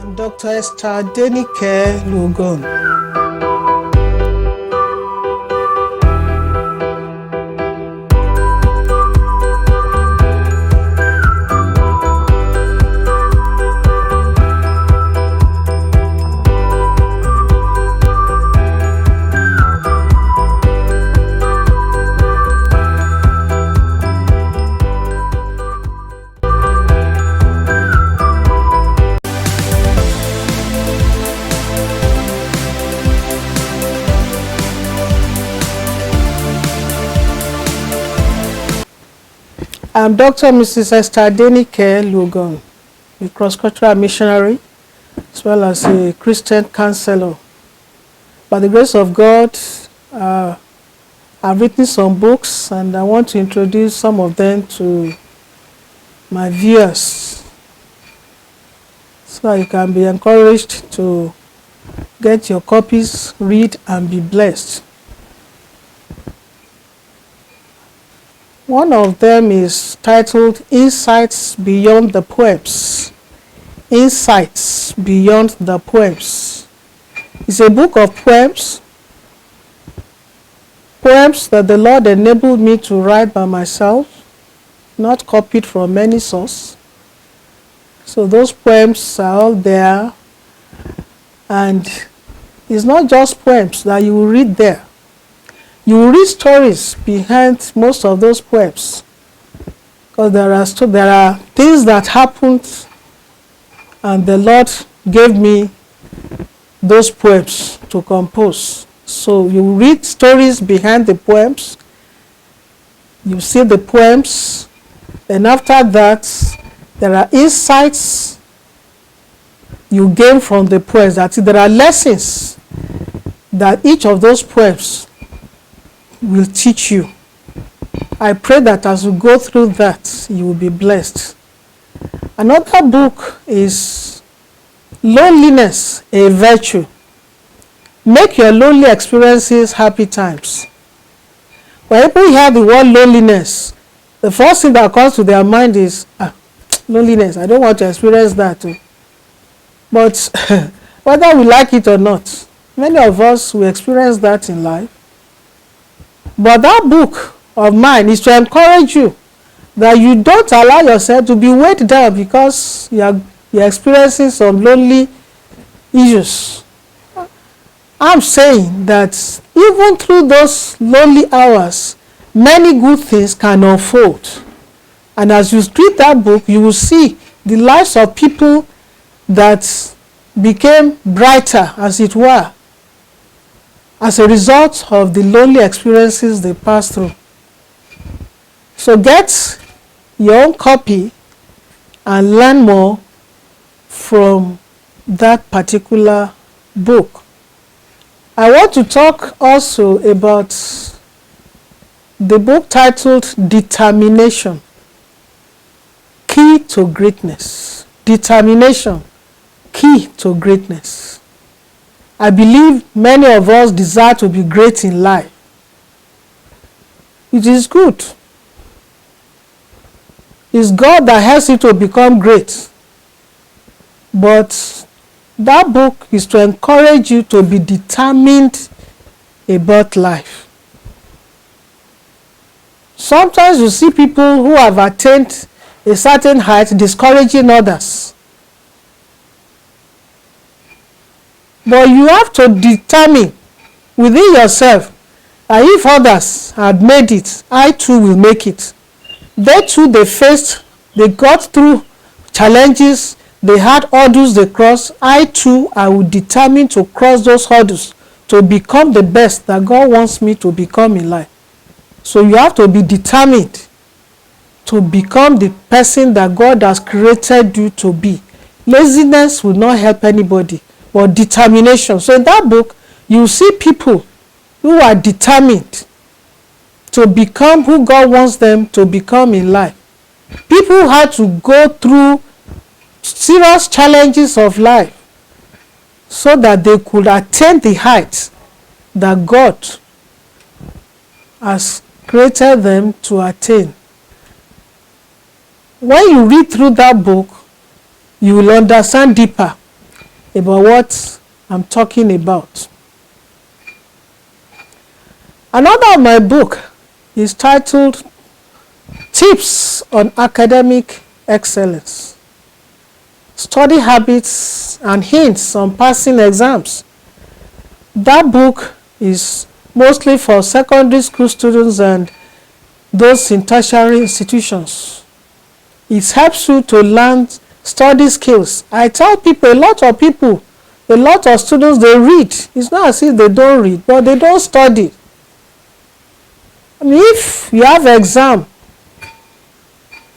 I'm Dr. Adenike Luogon. I'm Dr. Mrs. Adenike Luogon, a cross-cultural missionary, as well as a Christian counselor. By the grace of God, I've written some books, and I want to introduce some of them to my viewers, so you can be encouraged to get your copies, read, and be blessed. One of them is titled Insights Beyond the Poems. Insights Beyond the Poems. It's a book of poems that the Lord enabled me to write by myself, not copied from any source. So those poems are all there, and it's not just poems that you will read there. You will read stories behind most of those poems, because there are things that happened, and the Lord gave me those poems to compose. So you read stories behind the poems, you see the poems, and after that, there are insights you gain from the poems. That there are lessons that each of those poems will teach you. I pray that as you go through that, you will be blessed. Another book is Loneliness, a Virtue. Make your lonely experiences happy times. When people hear the word loneliness, the first thing that comes to their mind is, loneliness, I don't want to experience that too. But whether we like it or not, many of us will experience that in life. But that book of mine is to encourage you that you don't allow yourself to be weighed down because you're experiencing some lonely issues. I'm saying that even through those lonely hours, many good things can unfold. And as you read that book, you will see the lives of people that became brighter, as it were, as a result of the lonely experiences they passed through. So get your own copy and learn more from that particular book. I want to talk also about the book titled Determination, Key to Greatness. Determination, Key to Greatness. I believe many of us desire to be great in life. It is good. It's God that helps you to become great. But that book is to encourage you to be determined about life. Sometimes you see people who have attained a certain height discouraging others. But you have to determine within yourself that if others had made it, I too will make it. They too, they got through challenges, they had hurdles they crossed. I too, I will determine to cross those hurdles to become the best that God wants me to become in life. So you have to be determined to become the person that God has created you to be. Laziness will not help anybody, but determination. So in that book, you see people who are determined to become who God wants them to become in life. People had to go through serious challenges of life so that they could attain the heights that God has created them to attain. When you read through that book, you will understand deeper about what I'm talking about. Another of my book is titled Tips on Academic Excellence, Study Habits and Hints on Passing Exams. That book is mostly for secondary school students and those in tertiary institutions. It helps you to learn study skills. I tell people, a lot of students, they read. It's not as if they don't read, but they don't study. I mean, if you have an exam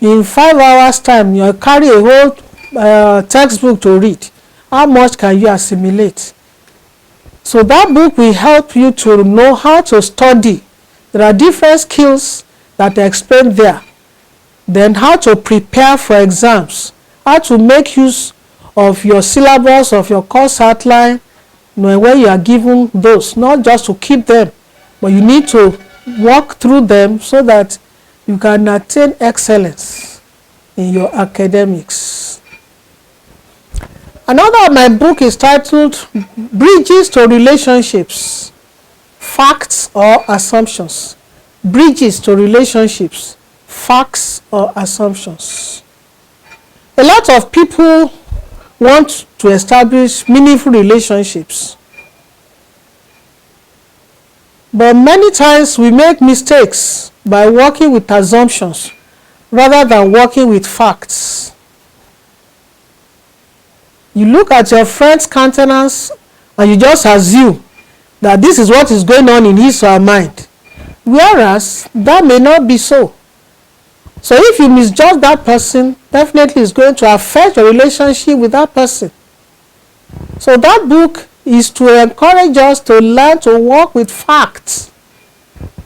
in 5 hours time, you carry a whole textbook to read, how much can you assimilate? So that book will help you to know how to study. There are different skills that are explained there. Then how to prepare for exams, how to make use of your syllabus, of your course outline, when you are given those, not just to keep them, but you need to walk through them so that you can attain excellence in your academics. Another of my book is titled Bridges to Relationships, Facts or Assumptions. Bridges to Relationships, Facts or Assumptions. A lot of people want to establish meaningful relationships, but many times we make mistakes by working with assumptions rather than working with facts. You look at your friend's countenance and you just assume that this is what is going on in his or her mind, whereas that may not be so. So if you misjudge that person, definitely it's going to affect your relationship with that person. So that book is to encourage us to learn to work with facts,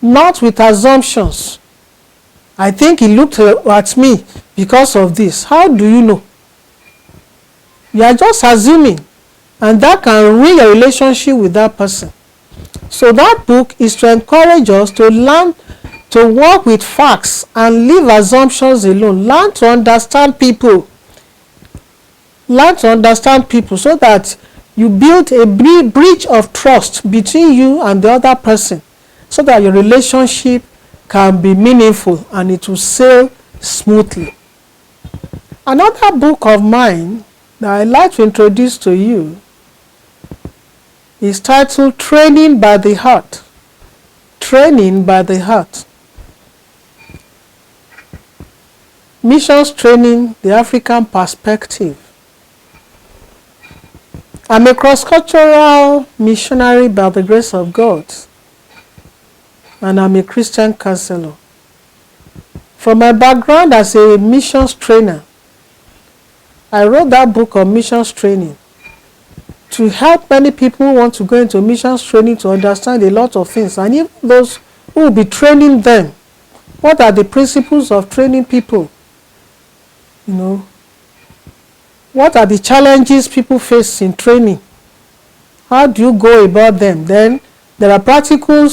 not with assumptions. I think he looked at me because of this. How do you know? You are just assuming, and that can ruin your relationship with that person. So that book is to encourage us to learn to work with facts and leave assumptions alone. Learn to understand people. Learn to understand people so that you build a bridge of trust between you and the other person, so that your relationship can be meaningful and it will sail smoothly. Another book of mine that I'd like to introduce to you is titled Training by the Heart. Training by the Heart. Missions Training, the African Perspective. I'm a cross-cultural missionary by the grace of God, and I'm a Christian counselor. From my background as a missions trainer, I wrote that book on missions training to help many people who want to go into missions training to understand a lot of things, and even those who will be training them. What are the principles of training people? What are the challenges people face in training? How do you go about them? Then there are practical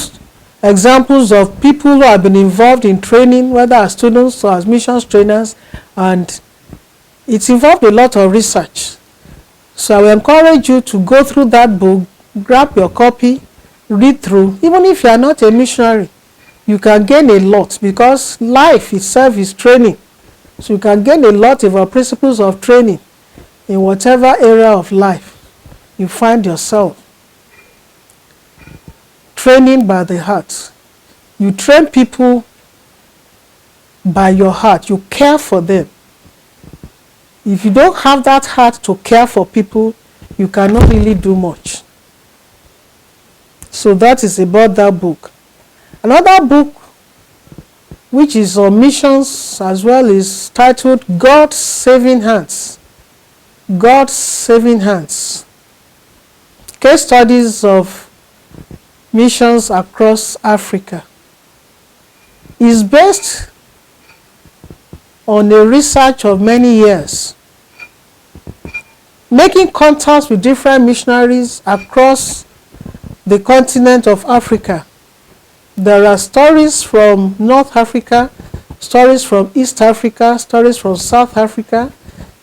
examples of people who have been involved in training, whether as students or as missions trainers, and it's involved a lot of research. So I will encourage you to go through that book, grab your copy, read through. Even if you are not a missionary, you can gain a lot, because life itself is training. So you can gain a lot about principles of training in whatever area of life you find yourself. Training by the heart. You train people by your heart. You care for them. If you don't have that heart to care for people, you cannot really do much. So that is about that book. Another book which is on missions as well is titled God's Saving Hands. God's Saving Hands. Case studies of missions across Africa. Is based on a research of many years, making contacts with different missionaries across the continent of Africa. There are stories from North Africa, stories from East Africa, stories from South Africa,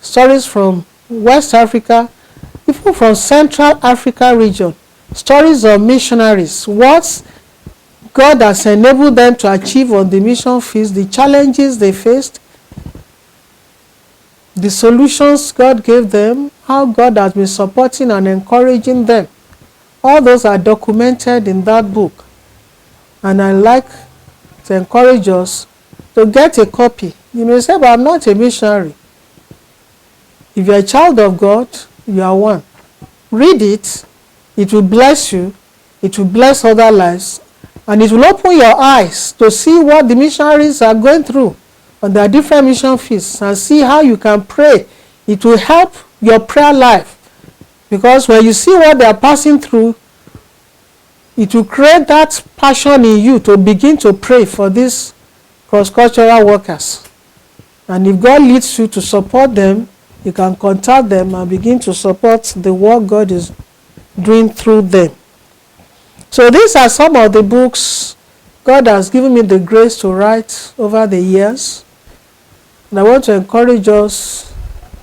stories from West Africa, even people from Central Africa region, stories of missionaries, what God has enabled them to achieve on the mission field, the challenges they faced, the solutions God gave them, how God has been supporting and encouraging them. All those are documented in that book. And I like to encourage us to get a copy. You may say, but I'm not a missionary. If you're a child of God, you are one. Read it. It will bless you. It will bless other lives. And it will open your eyes to see what the missionaries are going through on their different mission fields and see how you can pray. It will help your prayer life. Because when you see what they are passing through, it will create that passion in you to begin to pray for these cross-cultural workers. And if God leads you to support them, you can contact them and begin to support the work God is doing through them. So these are some of the books God has given me the grace to write over the years. And I want to encourage us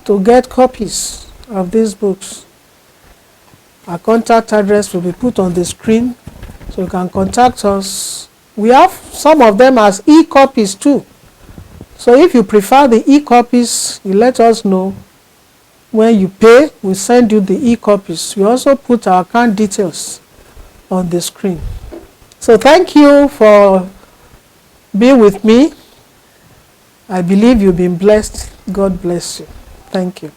to get copies of these books. Our contact address will be put on the screen, so you can contact us. We have some of them as e-copies too. So if you prefer the e-copies, you let us know. When you pay, we send you the e-copies. We also put our account details on the screen. So thank you for being with me. I believe you've been blessed. God bless you. Thank you.